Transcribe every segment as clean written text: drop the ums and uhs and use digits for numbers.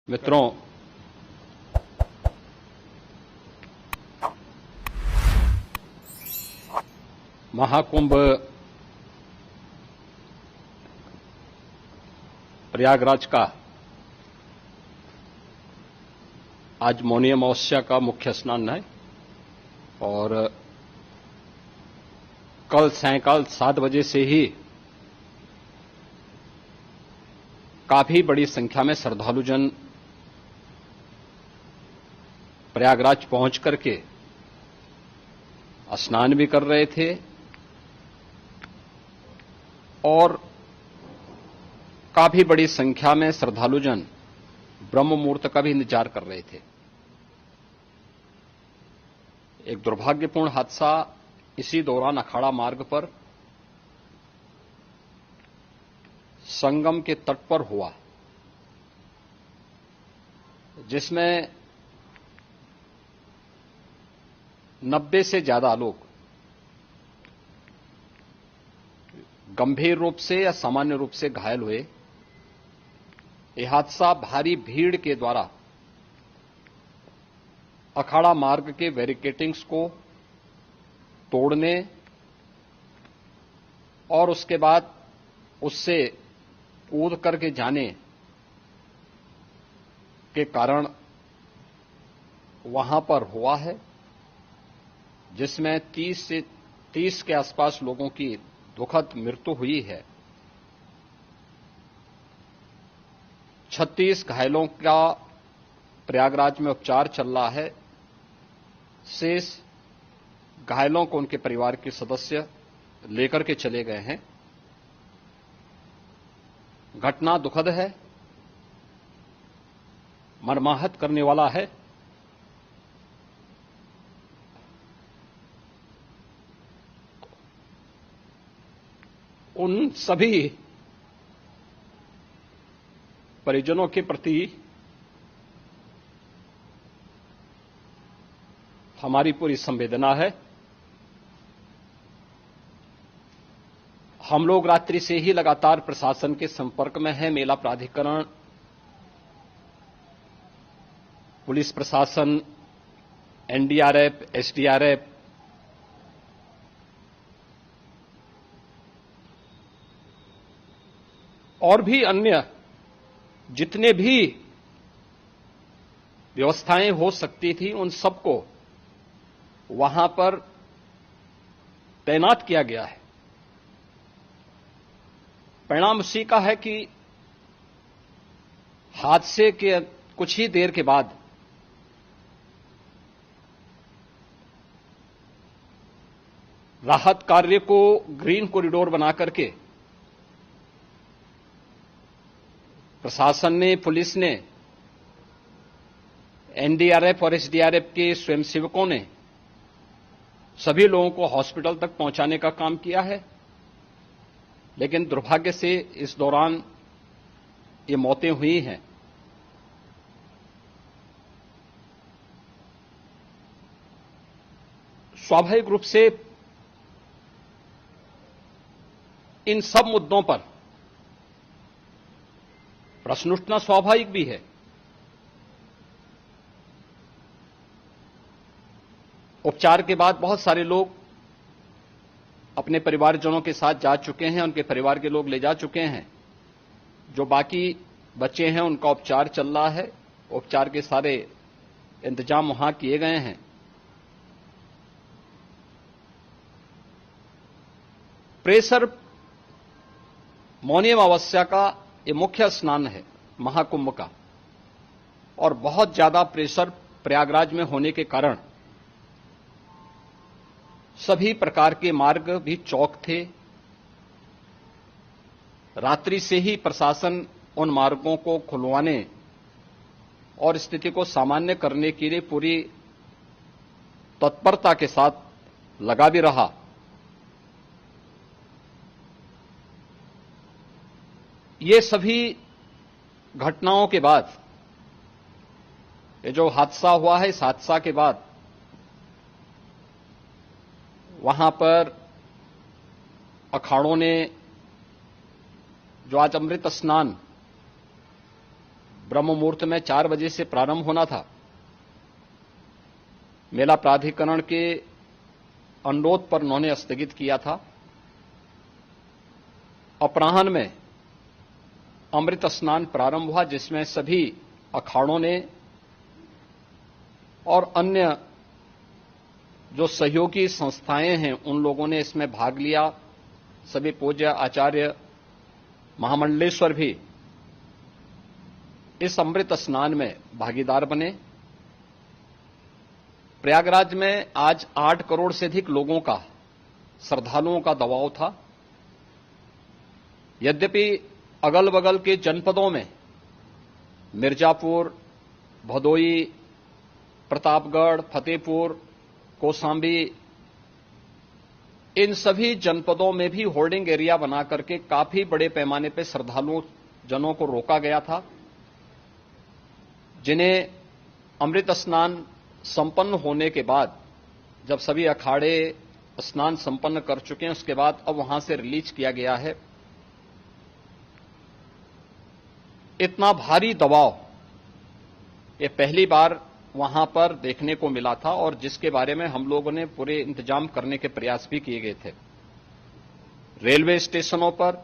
मित्रों, महाकुंभ प्रयागराज का आज मौनी अमावस्या का मुख्य स्नान है और कल सायंकाल 7 बजे से ही काफी बड़ी संख्या में श्रद्धालुजन प्रयागराज पहुंच करके स्नान भी कर रहे थे और काफी बड़ी संख्या में श्रद्धालुजन ब्रह्म मुहूर्त का भी इंतजार कर रहे थे। एक दुर्भाग्यपूर्ण हादसा इसी दौरान अखाड़ा मार्ग पर संगम के तट पर हुआ, जिसमें 90 से ज्यादा लोग गंभीर रूप से या सामान्य रूप से घायल हुए। यह हादसा भारी भीड़ के द्वारा अखाड़ा मार्ग के बैरिकेडिंग्स को तोड़ने और उसके बाद उससे कूद करके जाने के कारण वहां पर हुआ है, जिसमें 30 के आसपास लोगों की दुखद मृत्यु हुई है। 36 घायलों का प्रयागराज में उपचार चल रहा है। शेष घायलों को उनके परिवार के सदस्य लेकर के चले गए हैं। घटना दुखद है, मर्माहत करने वाला है। उन सभी परिजनों के प्रति हमारी पूरी संवेदना है। हम लोग रात्रि से ही लगातार प्रशासन के संपर्क में हैं। मेला प्राधिकरण, पुलिस प्रशासन, एनडीआरएफ, एसडीआरएफ, और भी अन्य जितने भी व्यवस्थाएं हो सकती थी उन सबको वहां पर तैनात किया गया है। परिणाम उसी का है कि हादसे के कुछ ही देर के बाद राहत कार्य को ग्रीन कॉरिडोर बना करके प्रशासन ने, पुलिस ने, एनडीआरएफ और एसडीआरएफ के स्वयंसेवकों ने सभी लोगों को हॉस्पिटल तक पहुंचाने का काम किया है। लेकिन दुर्भाग्य से इस दौरान ये मौतें हुई हैं। स्वाभाविक रूप से इन सब मुद्दों पर प्रश्न उठना स्वाभाविक भी है। उपचार के बाद बहुत सारे लोग अपने परिवारजनों के साथ जा चुके हैं, उनके परिवार के लोग ले जा चुके हैं। जो बाकी बच्चे हैं उनका उपचार चल रहा है। उपचार के सारे इंतजाम वहां किए गए हैं। प्रेशर मौनी अमावस्या का ये मुख्य स्नान है महाकुंभ का, और बहुत ज्यादा प्रेशर प्रयागराज में होने के कारण सभी प्रकार के मार्ग भी चौक थे। रात्रि से ही प्रशासन उन मार्गों को खुलवाने और स्थिति को सामान्य करने के लिए पूरी तत्परता के साथ लगा भी रहा। ये सभी घटनाओं के बाद, ये जो हादसा हुआ है, इस हादसा के बाद वहां पर अखाड़ों ने जो आज अमृत स्नान ब्रह्म मुहूर्त में 4 बजे से प्रारंभ होना था। मेला प्राधिकरण के अनुरोध पर उन्होंने स्थगित किया था। अपराह्न में अमृत स्नान प्रारंभ हुआ, जिसमें सभी अखाड़ों ने और अन्य जो सहयोगी संस्थाएं हैं उन लोगों ने इसमें भाग लिया। सभी पूज्य आचार्य महामंडलेश्वर भी इस अमृत स्नान में भागीदार बने। प्रयागराज में आज 8 करोड़ से अधिक लोगों का, श्रद्धालुओं का दबाव था। यद्यपि अगल बगल के जनपदों में मिर्जापुर, भदोई, प्रतापगढ़, फतेहपुर, कौशांबी, इन सभी जनपदों में भी होर्डिंग एरिया बना करके काफी बड़े पैमाने पर श्रद्धालुओं जनों को रोका गया था, जिन्हें अमृत स्नान संपन्न होने के बाद, जब सभी अखाड़े स्नान संपन्न कर चुके हैं, उसके बाद अब वहां से रिलीज किया गया है। इतना भारी दबाव ये पहली बार वहां पर देखने को मिला था, और जिसके बारे में हम लोगों ने पूरे इंतजाम करने के प्रयास भी किए गए थे। रेलवे स्टेशनों पर,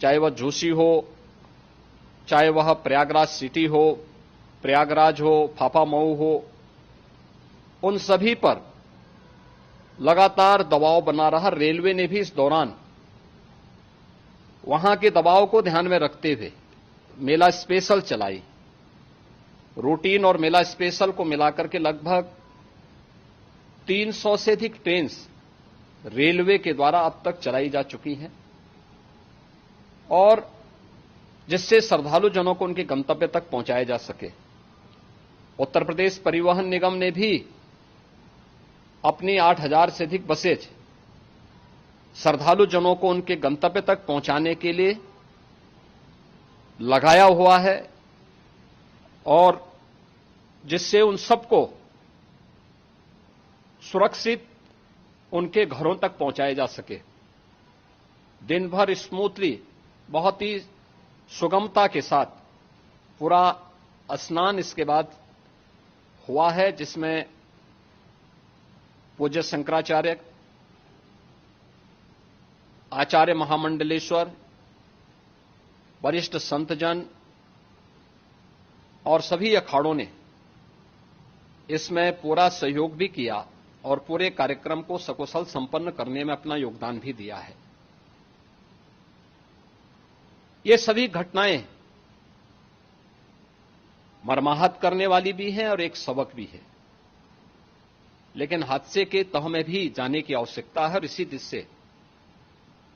चाहे वह झूसी हो, चाहे वह प्रयागराज सिटी हो, प्रयागराज हो, फाफामऊ हो, उन सभी पर लगातार दबाव बना रहा। रेलवे ने भी इस दौरान वहां के दबाव को ध्यान में रखते हुए मेला स्पेशल चलाई। रूटीन और मेला स्पेशल को मिलाकर के लगभग 300 से अधिक ट्रेन रेलवे के द्वारा अब तक चलाई जा चुकी हैं, और जिससे श्रद्धालु जनों को उनके गंतव्य तक पहुंचाया जा सके। उत्तर प्रदेश परिवहन निगम ने भी अपनी 8000 से अधिक बसेज श्रद्धालु जनों को उनके गंतव्य तक पहुंचाने के लिए लगाया हुआ है, और जिससे उन सबको सुरक्षित उनके घरों तक पहुंचाया जा सके। दिन भर स्मूथली, बहुत ही सुगमता के साथ पूरा स्नान इसके बाद हुआ है, जिसमें पूज्य शंकराचार्य, आचार्य महामंडलेश्वर, वरिष्ठ संतजन और सभी अखाड़ों ने इसमें पूरा सहयोग भी किया और पूरे कार्यक्रम को सकुशल संपन्न करने में अपना योगदान भी दिया है। ये सभी घटनाएं मर्माहत करने वाली भी हैं और एक सबक भी है, लेकिन हादसे के तह में भी जाने की आवश्यकता है, और इसी दिशा से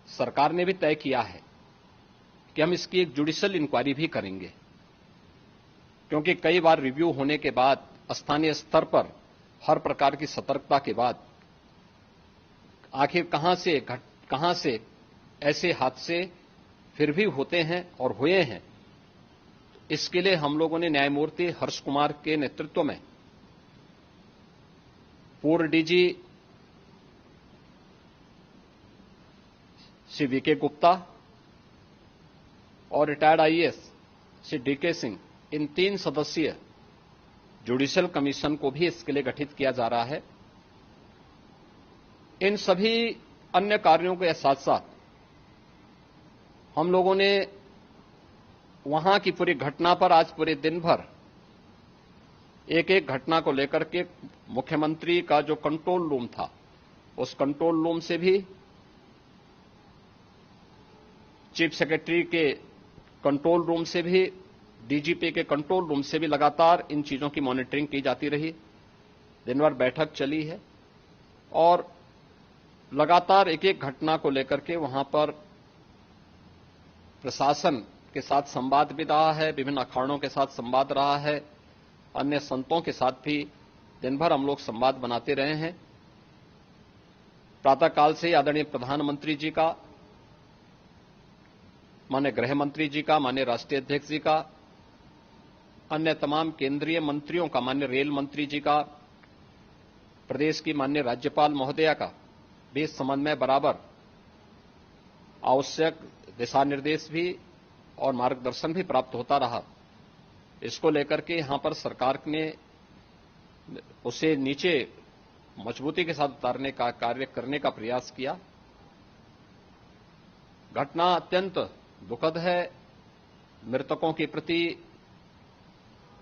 सरकार ने भी तय किया है कि हम इसकी एक जुडिशियल इंक्वायरी भी करेंगे, क्योंकि कई बार रिव्यू होने के बाद स्थानीय स्तर पर हर प्रकार की सतर्कता के बाद आखिर कहां से ऐसे हादसे फिर भी होते हैं और हुए हैं। इसके लिए हम लोगों ने न्यायमूर्ति हर्ष कुमार के नेतृत्व में पूर्व डीजी श्री वीके गुप्ता और retired IAS Shri DK Singh, इन 3 सदस्यीय जुडिशियल कमीशन को भी इसके लिए गठित किया जा रहा है। इन सभी अन्य कार्यों के साथ साथ हम लोगों ने वहां की पूरी घटना पर आज पूरे दिन भर एक एक घटना को लेकर के मुख्यमंत्री का जो कंट्रोल रूम था, उस कंट्रोल रूम से भी, चीफ सेक्रेटरी के कंट्रोल रूम से भी, डीजीपी के कंट्रोल रूम से भी लगातार इन चीजों की मॉनिटरिंग की जाती रही। दिन भर बैठक चली है और लगातार एक एक घटना को लेकर के वहां पर प्रशासन के साथ संवाद भी रहा है, विभिन्न अखाड़ों के साथ संवाद रहा है, अन्य संतों के साथ भी दिन भर हम लोग संवाद बनाते रहे हैं। प्रातःकाल से आदरणीय प्रधानमंत्री जी का, माननीय गृह मंत्री जी का, माननीय राष्ट्रीय अध्यक्ष जी का, अन्य तमाम केंद्रीय मंत्रियों का, माननीय रेल मंत्री जी का, प्रदेश की माननीय राज्यपाल महोदया का भी इस संबंध में बराबर आवश्यक दिशा निर्देश भी और मार्गदर्शन भी प्राप्त होता रहा। इसको लेकर के यहां पर सरकार ने उसे नीचे मजबूती के साथ उतारने का कार्य करने का प्रयास किया। घटना अत्यंत दुखद है। मृतकों के प्रति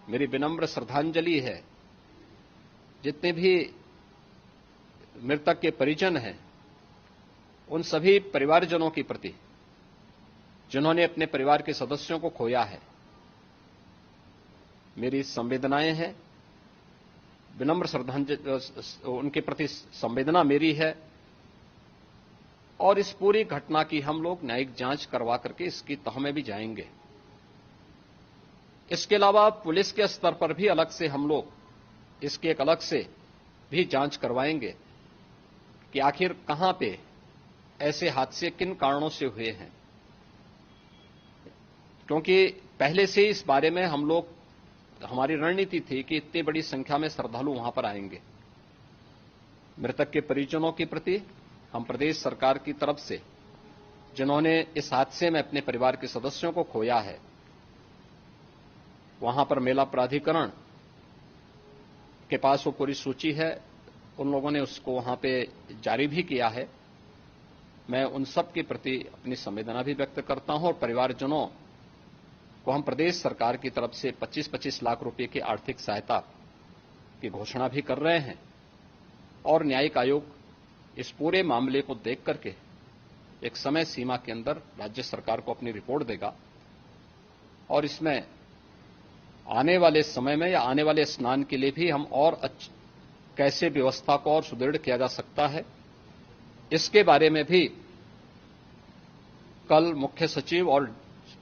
मेरी विनम्र श्रद्धांजलि है। जितने भी मृतक के परिजन हैं, उन सभी परिवारजनों के प्रति जिन्होंने अपने परिवार के सदस्यों को खोया है, मेरी संवेदनाएं हैं। विनम्र श्रद्धांजलि उनके प्रति संवेदना मेरी है और इस पूरी घटना की हम लोग न्यायिक जांच करवा करके इसकी तह में भी जाएंगे। इसके अलावा पुलिस के स्तर पर भी अलग से हम लोग इसके एक अलग से भी जांच करवाएंगे कि आखिर कहां पे ऐसे हादसे किन कारणों से हुए हैं, क्योंकि पहले से इस बारे में हम लोग हमारी रणनीति थी कि इतनी बड़ी संख्या में श्रद्धालु वहां पर आएंगे। मृतक के परिजनों के प्रति हम प्रदेश सरकार की तरफ से, जिन्होंने इस हादसे में अपने परिवार के सदस्यों को खोया है, वहां पर मेला प्राधिकरण के पास वो पूरी सूची है, उन लोगों ने उसको वहां पे जारी भी किया है। मैं उन सब के प्रति अपनी संवेदना भी व्यक्त करता हूं और परिवारजनों को हम प्रदेश सरकार की तरफ से 25-25 लाख रुपए की आर्थिक सहायता की घोषणा भी कर रहे हैं और न्यायिक आयोग इस पूरे मामले को देख करके एक समय सीमा के अंदर राज्य सरकार को अपनी रिपोर्ट देगा और इसमें आने वाले समय में या आने वाले स्नान के लिए भी हम और कैसे व्यवस्था को और सुदृढ़ किया जा सकता है, इसके बारे में भी कल मुख्य सचिव और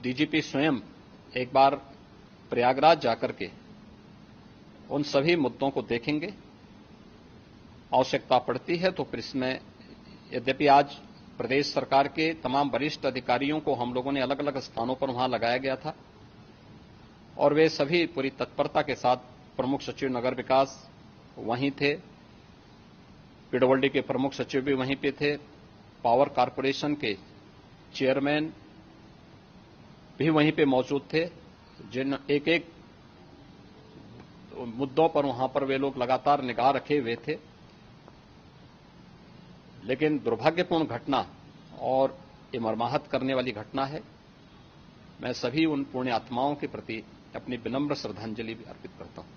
डीजीपी स्वयं एक बार प्रयागराज जाकर के उन सभी मुद्दों को देखेंगे। आवश्यकता पड़ती है तो फिर इसमें, यद्यपि आज प्रदेश सरकार के तमाम वरिष्ठ अधिकारियों को हम लोगों ने अलग अलग स्थानों पर वहां लगाया गया था और वे सभी पूरी तत्परता के साथ, प्रमुख सचिव नगर विकास वहीं थे, पीडब्ल्यूडी के प्रमुख सचिव भी वहीं पे थे, पावर कारपोरेशन के चेयरमैन भी वहीं पे मौजूद थे, जिन एक एक मुद्दों पर वहां पर वे लोग लगातार निगाह रखे हुए थे। लेकिन दुर्भाग्यपूर्ण घटना और ये मर्माहत करने वाली घटना है। मैं सभी उन पुण्य आत्माओं के प्रति अपनी विनम्र श्रद्धांजलि भी अर्पित करता हूं।